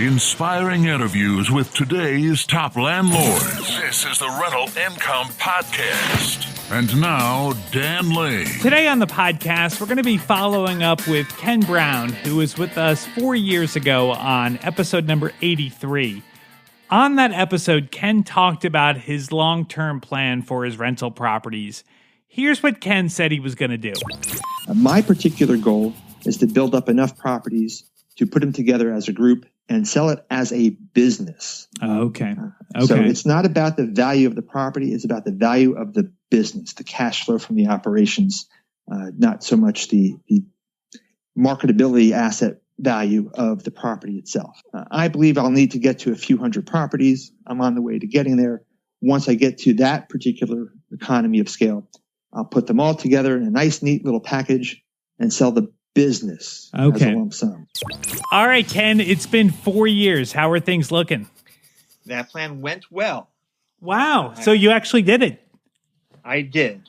Inspiring interviews with today's top landlords. This is the Rental Income Podcast. And now, Dan Lane. Today on the podcast, we're going to be following up with Ken Brown, who was with us 4 years ago on episode number 83. On that episode, Ken talked about his long-term plan for his rental properties. Here's what Ken said he was going to do. My particular goal is to build up enough properties to put them together as a group and sell it as a business. Okay. So it's not about the value of the property. It's about the value of the business, the cash flow from the operations, not so much the marketability asset value of the property itself. I believe I'll need to get to a few hundred properties. I'm on the way to getting there. Once I get to that particular economy of scale, I'll put them all together in a nice, neat little package and sell the business as a lump sum. All right, Ken, it's been 4 years. How are things looking? That plan went well. Wow. So you actually did it. I did.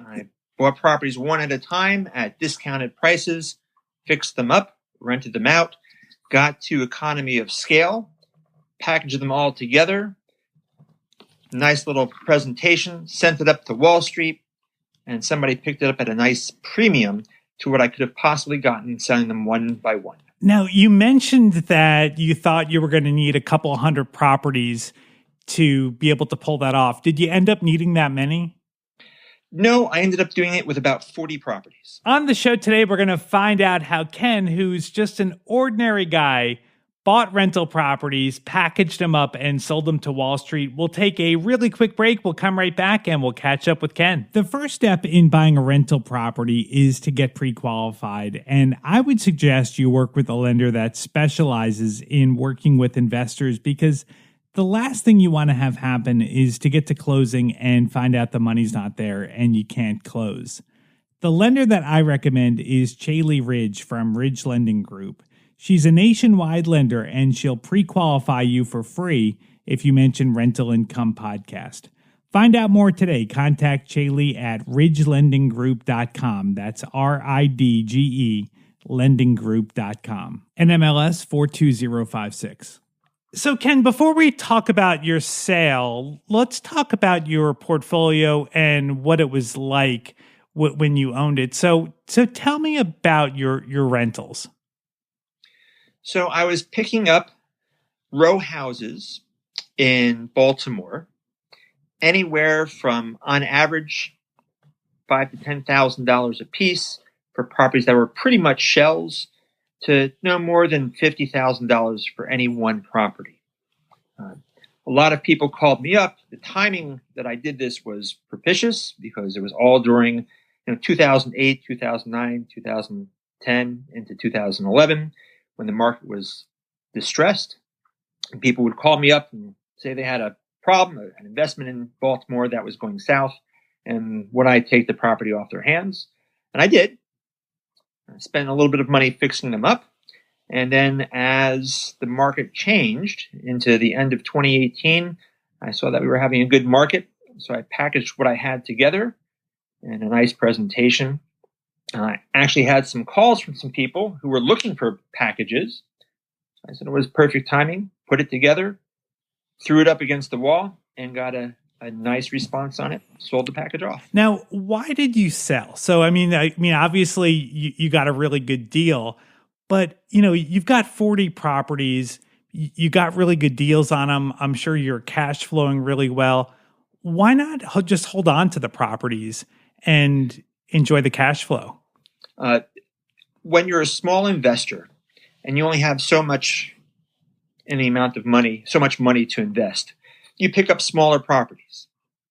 I bought properties one at a time at discounted prices, fixed them up, rented them out, got to economy of scale, packaged them all together, nice little presentation, sent it up to Wall Street, and somebody picked it up at a nice premium to what I could have possibly gotten selling them one by one. Now, you mentioned that you thought you were going to need a couple hundred properties to be able to pull that off. Did you end up needing that many? No, I ended up doing it with about 40 properties. On the show today, we're going to find out how Ken, who's just an ordinary guy, bought rental properties, packaged them up, and sold them to Wall Street. We'll take a really quick break. We'll come right back, and we'll catch up with Ken. The first step in buying a rental property is to get pre-qualified, and I would suggest you work with a lender that specializes in working with investors, because the last thing you want to have happen is to get to closing and find out the money's not there and you can't close. The lender that I recommend is Chaley Ridge from Ridge Lending Group. She's a nationwide lender, and she'll pre-qualify you for free if you mention Rental Income Podcast. Find out more today. Contact Chaley at ridgelendinggroup.com. That's RIDGE lendinggroup.com. NMLS 42056. So, Ken, before we talk about your sale, let's talk about your portfolio and what it was like when you owned it. So tell me about your rentals. So I was picking up row houses in Baltimore, anywhere from, on average, $5,000 to $10,000 a piece for properties that were pretty much shells, to no more than $50,000 for any one property. A lot of people called me up. The timing that I did this was propitious because it was all during 2008, 2009, 2010 into 2011. When the market was distressed, and people would call me up and say they had a problem, an investment in Baltimore that was going south, and would I take the property off their hands? And I did. I spent a little bit of money fixing them up. And then as the market changed into the end of 2018, I saw that we were having a good market. So I packaged what I had together in a nice presentation. I actually had some calls from some people who were looking for packages. I said it was perfect timing, put it together, threw it up against the wall, and got a nice response on it, sold the package off. Now, why did you sell? So, I mean, obviously you got a really good deal, but, you've got 40 properties. You got really good deals on them. I'm sure you're cash flowing really well. Why not just hold on to the properties and enjoy the cash flow? When you're a small investor and you only have so much in the amount of money, so much money to invest, you pick up smaller properties.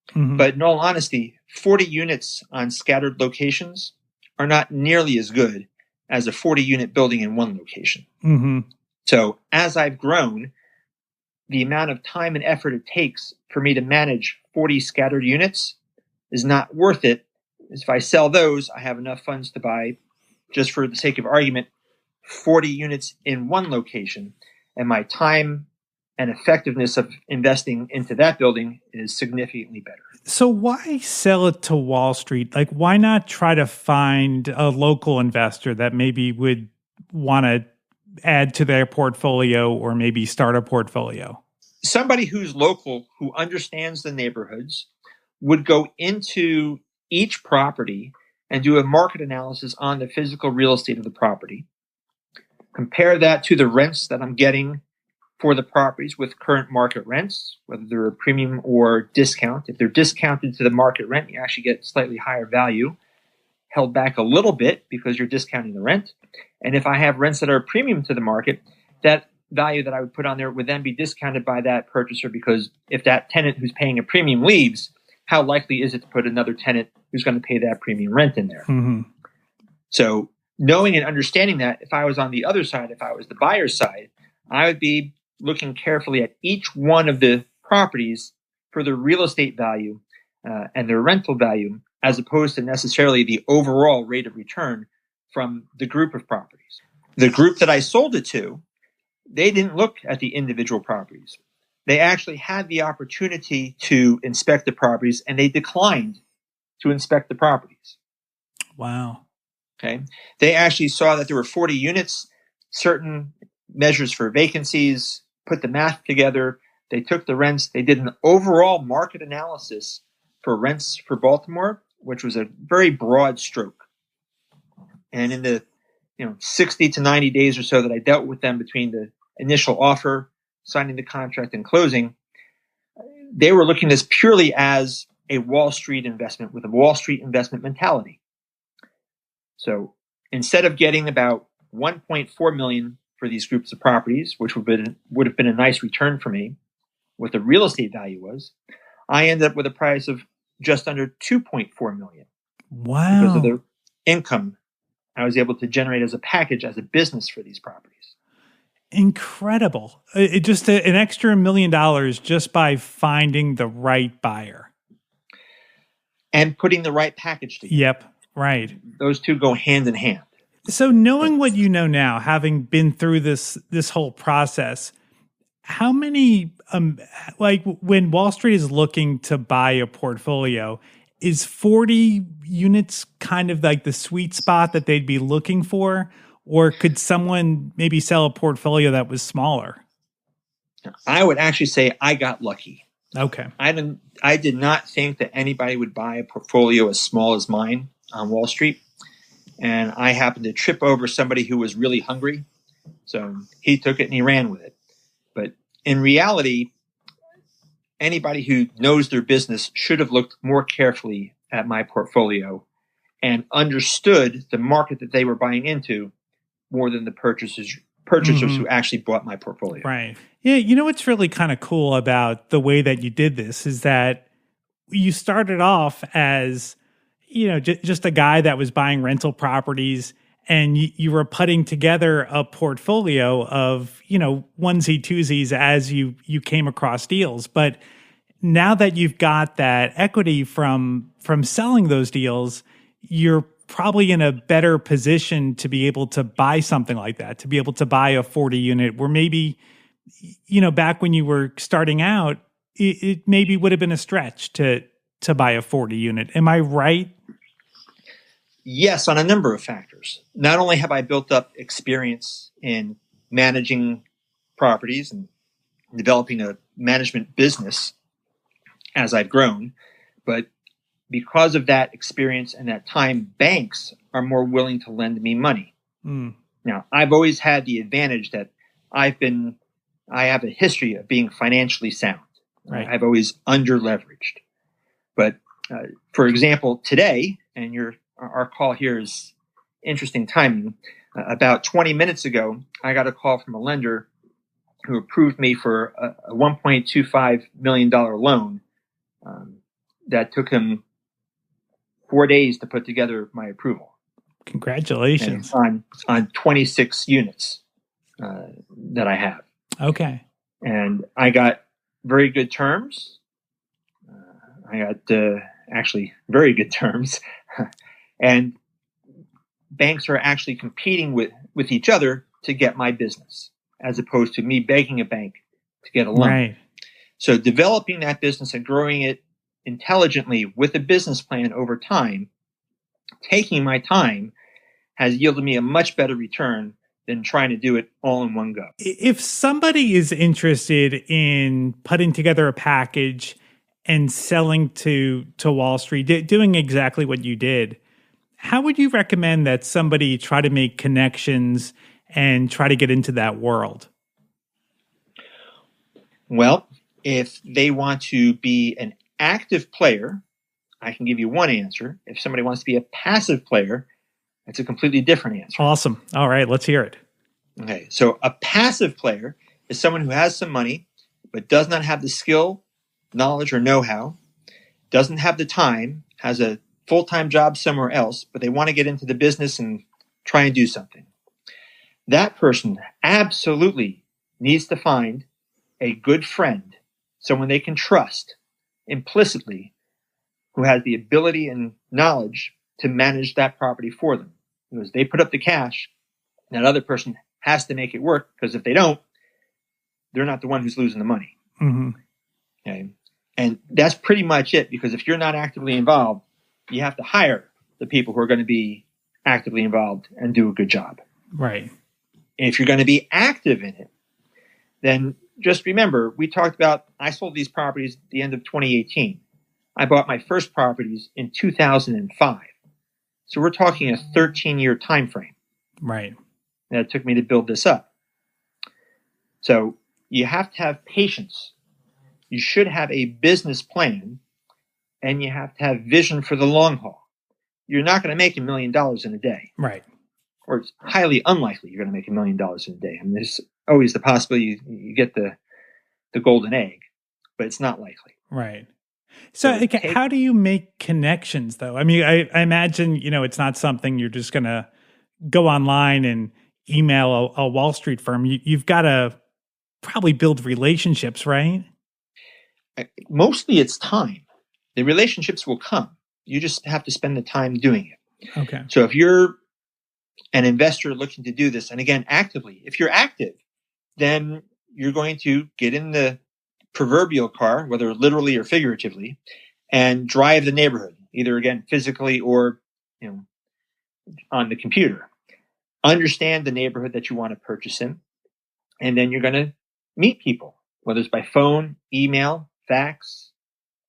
Mm-hmm. But in all honesty, 40 units on scattered locations are not nearly as good as a 40-unit building in one location. Mm-hmm. So as I've grown, the amount of time and effort it takes for me to manage 40 scattered units is not worth it. If I sell those, I have enough funds to buy, just for the sake of argument, 40 units in one location, and my time and effectiveness of investing into that building is significantly better. So why sell it to Wall Street? Like, why not try to find a local investor that maybe would want to add to their portfolio or maybe start a portfolio? Somebody who's local, who understands the neighborhoods, would go into each property and do a market analysis on the physical real estate of the property. Compare that to the rents that I'm getting for the properties with current market rents, whether they're a premium or discount. If they're discounted to the market rent, you actually get slightly higher value, held back a little bit because you're discounting the rent. And if I have rents that are a premium to the market, that value that I would put on there would then be discounted by that purchaser, because if that tenant who's paying a premium leaves, how likely is it to put another tenant who's going to pay that premium rent in there? Mm-hmm. So knowing and understanding that, if I was on the other side, if I was the buyer's side, I would be looking carefully at each one of the properties for the real estate value and their rental value, as opposed to necessarily the overall rate of return from the group of properties. The group that I sold it to, they didn't look at the individual properties. They actually had the opportunity to inspect the properties, and they declined to inspect the properties. Wow. Okay. They actually saw that there were 40 units, certain measures for vacancies, put the math together. They took the rents. They did an overall market analysis for rents for Baltimore, which was a very broad stroke. And in the 60 to 90 days or so that I dealt with them between the initial offer, signing the contract, and closing, they were looking at this purely as a Wall Street investment with a Wall Street investment mentality. So instead of getting about $1.4 million for these groups of properties, which would have been a nice return for me, what the real estate value was, I ended up with a price of just under $2.4 million. Wow. Because of the income I was able to generate as a package, as a business for these properties. Incredible. Just an extra $1 million just by finding the right buyer. And putting the right package together. Yep. Right. Those two go hand in hand. So knowing what you know now, having been through this whole process, how many, like when Wall Street is looking to buy a portfolio, is 40 units kind of like the sweet spot that they'd be looking for? Or could someone maybe sell a portfolio that was smaller? I would actually say I got lucky. Okay. I did not think that anybody would buy a portfolio as small as mine on Wall Street. And I happened to trip over somebody who was really hungry. So he took it and he ran with it. But in reality, anybody who knows their business should have looked more carefully at my portfolio and understood the market that they were buying into more than the purchasers who actually bought my portfolio. Right. Yeah. You know what's really kind of cool about the way that you did this is that you started off as, just a guy that was buying rental properties, and you were putting together a portfolio of, onesie twosies as you came across deals. But now that you've got that equity from selling those deals, you're probably in a better position to be able to buy something like that, to be able to buy a 40 unit where maybe, back when you were starting out, it maybe would have been a stretch to buy a 40 unit. Am I right? Yes, on a number of factors. Not only have I built up experience in managing properties and developing a management business as I've grown, but because of that experience and that time, banks are more willing to lend me money. Now, I've always had the advantage that I have a history of being financially sound. Right. I've always under-leveraged. But for example, today, and our call here is interesting timing. About 20 minutes ago, I got a call from a lender who approved me for a $1.25 million loan that took him 4 days to put together my approval. Congratulations. On 26 units that I have. Okay. And I got very good terms. I got actually very good terms. And banks are actually competing with each other to get my business, as opposed to me begging a bank to get a loan. Right. So developing that business and growing it intelligently with a business plan over time, taking my time, has yielded me a much better return than trying to do it all in one go. If somebody is interested in putting together a package and selling to Wall Street, doing exactly what you did, how would you recommend that somebody try to make connections and try to get into that world? Well, if they want to be an active player, I can give you one answer. If somebody wants to be a passive player, it's a completely different answer. Awesome. All right, let's hear it. Okay, so a passive player is someone who has some money but does not have the skill, knowledge, or know-how, doesn't have the time, has a full-time job somewhere else, but they want to get into the business and try and do something. That person absolutely needs to find a good friend, someone they can trust implicitly, who has the ability and knowledge to manage that property for them. Because they put up the cash, that other person has to make it work, because if they don't, they're not the one who's losing the money. Mm-hmm. Okay? And that's pretty much it, because if you're not actively involved, you have to hire the people who are going to be actively involved and do a good job. Right. If you're going to be active in it, then just remember, we talked about, I sold these properties at the end of 2018. I bought my first properties in 2005. So we're talking a 13-year time frame. Right. That it took me to build this up. So you have to have patience. You should have a business plan, and you have to have vision for the long haul. You're not going to make $1 million in a day. Right. Or it's highly unlikely you're going to make $1 million in a day. I mean, there's always the possibility you get the golden egg, but it's not likely. Right. So how do you make connections, though? I mean, I imagine, it's not something you're just going to go online and email a Wall Street firm. You've got to probably build relationships, right? Mostly it's time. The relationships will come. You just have to spend the time doing it. Okay. So if you're an investor looking to do this, and again, actively, if you're active, then you're going to get in the proverbial car, whether literally or figuratively, and drive the neighborhood, either again, physically or, on the computer. Understand the neighborhood that you want to purchase in. And then you're going to meet people, whether it's by phone, email, fax,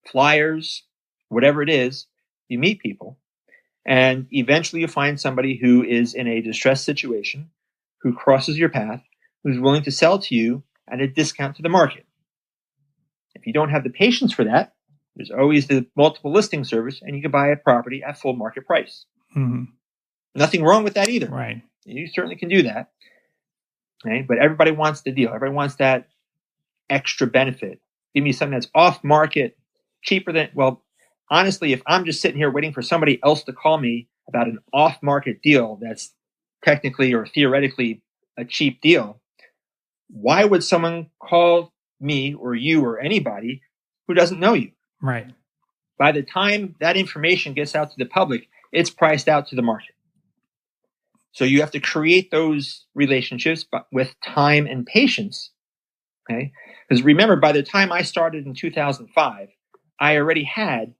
flyers, whatever it is, you meet people. And eventually you find somebody who is in a distressed situation, who crosses your path, who's willing to sell to you at a discount to the market. If you don't have the patience for that, there's always the multiple listing service, and you can buy a property at full market price. Mm-hmm. Nothing wrong with that either. Right. You certainly can do that. Okay? But everybody wants the deal. Everybody wants that extra benefit. Give me something that's off market, cheaper than, well, honestly, if I'm just sitting here waiting for somebody else to call me about an off market deal that's technically or theoretically a cheap deal, why would someone call me or you or anybody who doesn't know you? Right. By the time that information gets out to the public, it's priced out to the market. So you have to create those relationships with time and patience. Okay? Because remember, by the time I started in 2005, I already had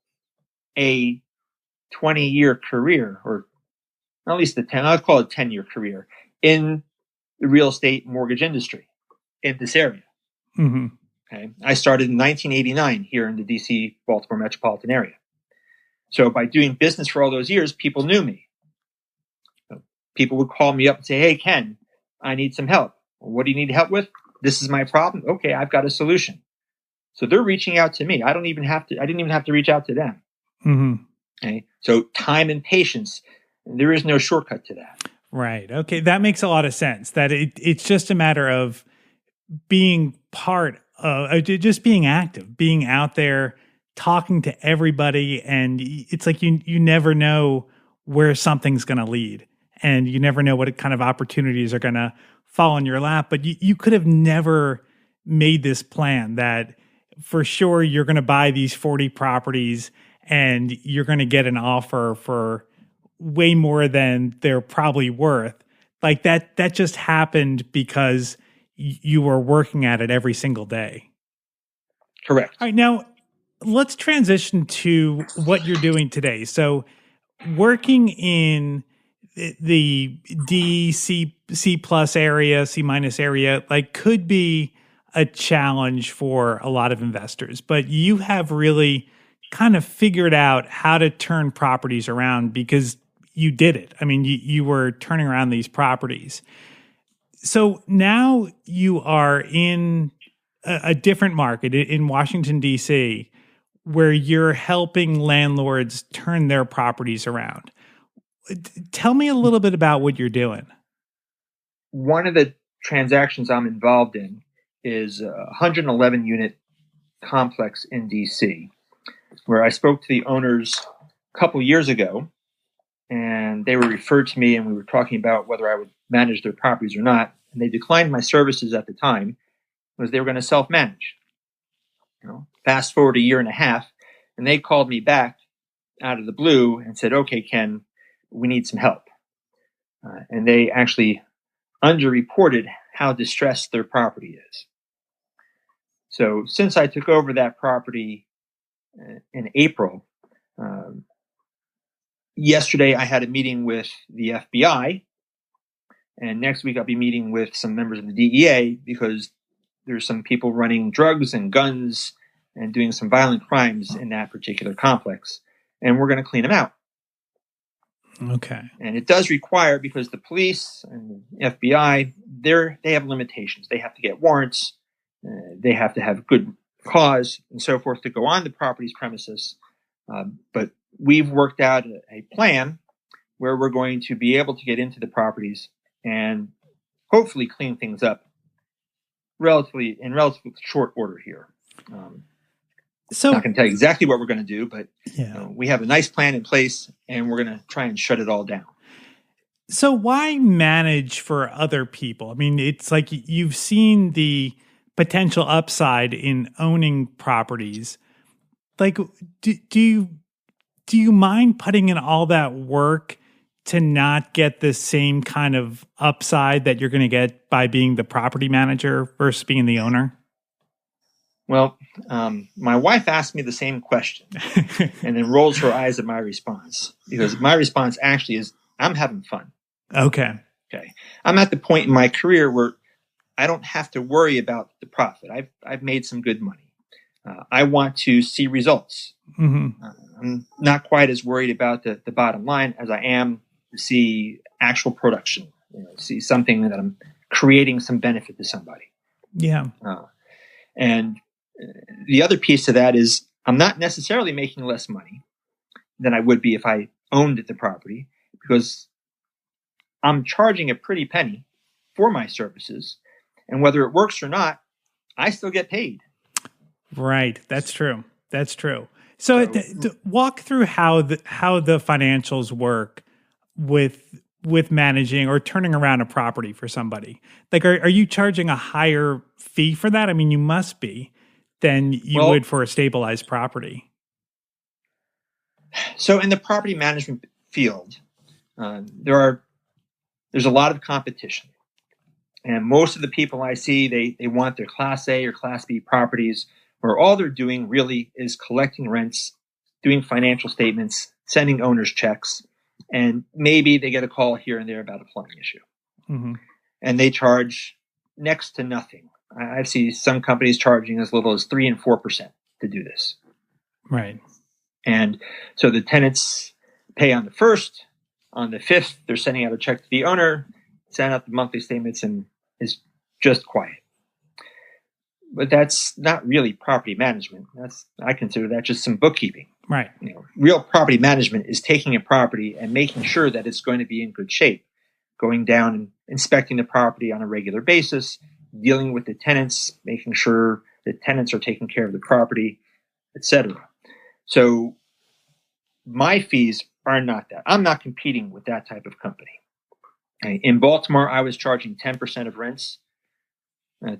a 20-year career, or at least I'll call it 10-year career in the real estate mortgage industry in this area. Mm-hmm. Okay. I started in 1989 here in the DC, Baltimore metropolitan area. So by doing business for all those years, people knew me. People would call me up and say, "Hey, Ken, I need some help." "What do you need help with?" "This is my problem." "Okay, I've got a solution." So they're reaching out to me. I didn't even have to reach out to them. Mm-hmm. Okay. So time and patience, there is no shortcut to that. Right. Okay. That makes a lot of sense. That it's just a matter of being part of, just being active, being out there, talking to everybody. And it's like you never know where something's going to lead. And you never know what kind of opportunities are going to fall in your lap. But you could have never made this plan that for sure you're going to buy these 40 properties and you're going to get an offer for way more than they're probably worth. Like that just happened because you were working at it every single day. Correct. All right. Now let's transition to what you're doing today. So working in the D, C plus area, C minus area, like could be a challenge for a lot of investors. But you have really kind of figured out how to turn properties around because you did it. I mean, you were turning around these properties. So now you are in a different market in Washington, D.C., where you're helping landlords turn their properties around. Tell me a little bit about what you're doing. One of the transactions I'm involved in is a 111 unit complex in DC, where I spoke to the owners a couple years ago, and they were referred to me, and we were talking about whether I would manage their properties or not. And they declined my services at the time because they were going to self-manage. Fast forward a year and a half, and they called me back out of the blue and said, "Okay, Ken, we need some help." And they actually underreported how distressed their property is. So since I took over that property in April, yesterday I had a meeting with the FBI, and next week I'll be meeting with some members of the DEA because there's some people running drugs and guns and doing some violent crimes in that particular complex, and we're going to clean them out. Okay. And it does require, because the police and the FBI, they have limitations. They have to get warrants. They have to have good cause and so forth to go on the property's premises. But we've worked out a plan where we're going to be able to get into the properties and hopefully clean things up in relatively short order here. So I'm not going to tell you exactly what we're going to do, but we have a nice plan in place, and we're going to try and shut it all down. So why manage for other people? I mean, it's like you've seen the potential upside in owning properties. Like, do you mind putting in all that work to not get the same kind of upside that you're going to get by being the property manager versus being the owner? Well, my wife asked me the same question and then rolls her eyes at my response, because my response actually is, I'm having fun. Okay. I'm at the point in my career where I don't have to worry about the profit. I've made some good money. I want to see results. Mm-hmm. I'm not quite as worried about the bottom line as I am to see actual production, see something that I'm creating some benefit to somebody. Yeah. And the other piece to that is I'm not necessarily making less money than I would be if I owned the property, because I'm charging a pretty penny for my services. And whether it works or not, I still get paid. Right. That's true. So walk through how the financials work with managing or turning around a property for somebody. Like, are you charging a higher fee for that? I mean, you must be, than you would for a stabilized property. So in the property management field, there's a lot of competition. And most of the people I see, they want their Class A or Class B properties where all they're doing really is collecting rents, doing financial statements, sending owners checks, and maybe they get a call here and there about a plumbing issue. Mm-hmm. And they charge next to nothing. I see some companies charging as little as 3% and 4% to do this. Right. And so the tenants pay on the 1st. On the 5th, they're sending out a check to the owner, send out the monthly statements, and it's just quiet. But that's not really property management. I consider that just some bookkeeping. Right. Real property management is taking a property and making sure that it's going to be in good shape, going down and inspecting the property on a regular basis, dealing with the tenants, making sure the tenants are taking care of the property, etc. So my fees are not that. I'm not competing with that type of company. In Baltimore, I was charging 10% of rents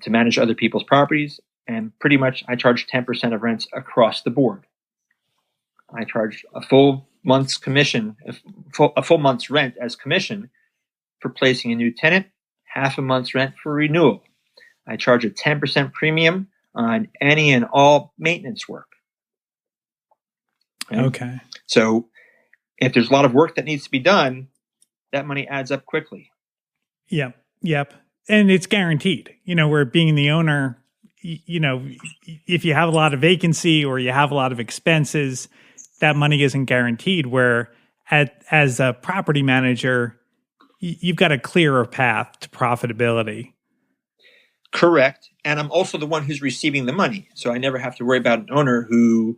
to manage other people's properties, and pretty much I charge 10% of rents across the board. I charge a full month's commission, a full month's rent as commission for placing a new tenant, half a month's rent for renewal. I charge a 10% premium on any and all maintenance work. Okay. So if there's a lot of work that needs to be done, that money adds up quickly. Yep. Yep. And it's guaranteed, where being the owner, if you have a lot of vacancy or you have a lot of expenses, that money isn't guaranteed. Where as a property manager, you've got a clearer path to profitability. Correct. And I'm also the one who's receiving the money. So I never have to worry about an owner who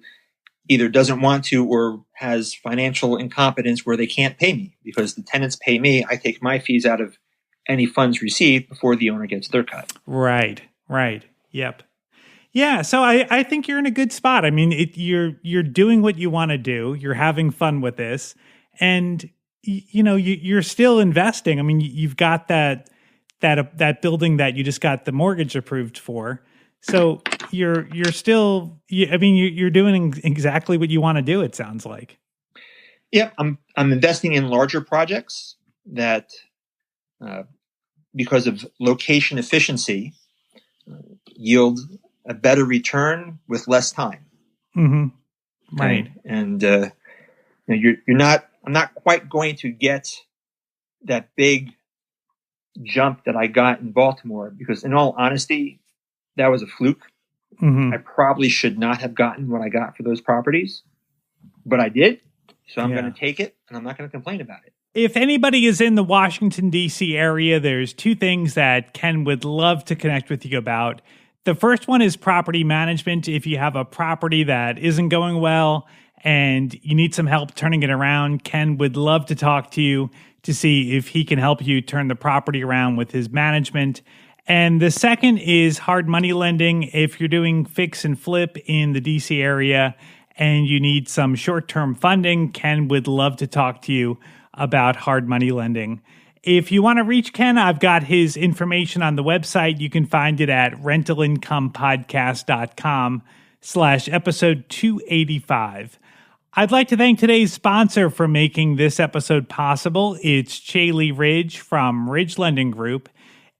either doesn't want to or has financial incompetence where they can't pay me, because the tenants pay me. I take my fees out of any funds received before the owner gets their cut. Right. Yep. Yeah. So I think you're in a good spot. I mean, you're doing what you want to do. You're having fun with this, and you're still investing. I mean, you've got that building that you just got the mortgage approved for. So you're still. You're doing exactly what you want to do. It sounds like. Yeah, I'm investing in larger projects that, because of location efficiency, yield a better return with less time. Mm-hmm. Right. Okay? And you're not. I'm not quite going to get that big jump that I got in Baltimore, because, in all honesty, that was a fluke. Mm-hmm. I probably should not have gotten what I got for those properties, but I did. So I'm going to take it, and I'm not going to complain about it. If anybody is in the Washington, D.C. area, there's two things that Ken would love to connect with you about. The first one is property management. If you have a property that isn't going well and you need some help turning it around, Ken would love to talk to you to see if he can help you turn the property around with his management. And the second is hard money lending. If you're doing fix and flip in the DC area and you need some short-term funding, Ken would love to talk to you about hard money lending. If you want to reach Ken, I've got his information on the website. You can find it at rentalincomepodcast.com/episode 285. I'd like to thank today's sponsor for making this episode possible. It's Chaley Ridge from Ridge Lending Group.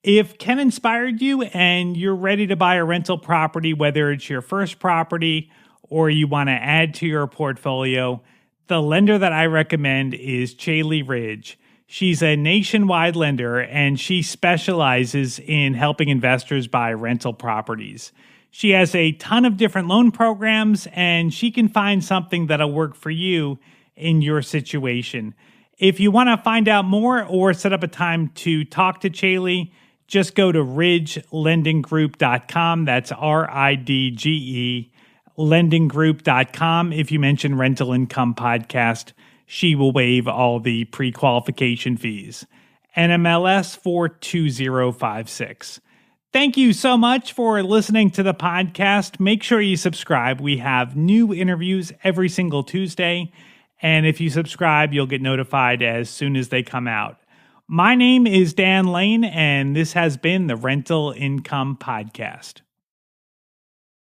If Ken inspired you and you're ready to buy a rental property, whether it's your first property or you want to add to your portfolio, the lender that I recommend is Chaley Ridge. She's a nationwide lender, and she specializes in helping investors buy rental properties. She has a ton of different loan programs, and she can find something that'll work for you in your situation. If you want to find out more or set up a time to talk to Chaley, just go to ridgelendinggroup.com. That's RIDGE, lendinggroup.com. If you mention Rental Income Podcast, she will waive all the pre-qualification fees. NMLS 42056. Thank you so much for listening to the podcast. Make sure you subscribe. We have new interviews every single Tuesday. And if you subscribe, you'll get notified as soon as they come out. My name is Dan Lane, and this has been the Rental Income Podcast.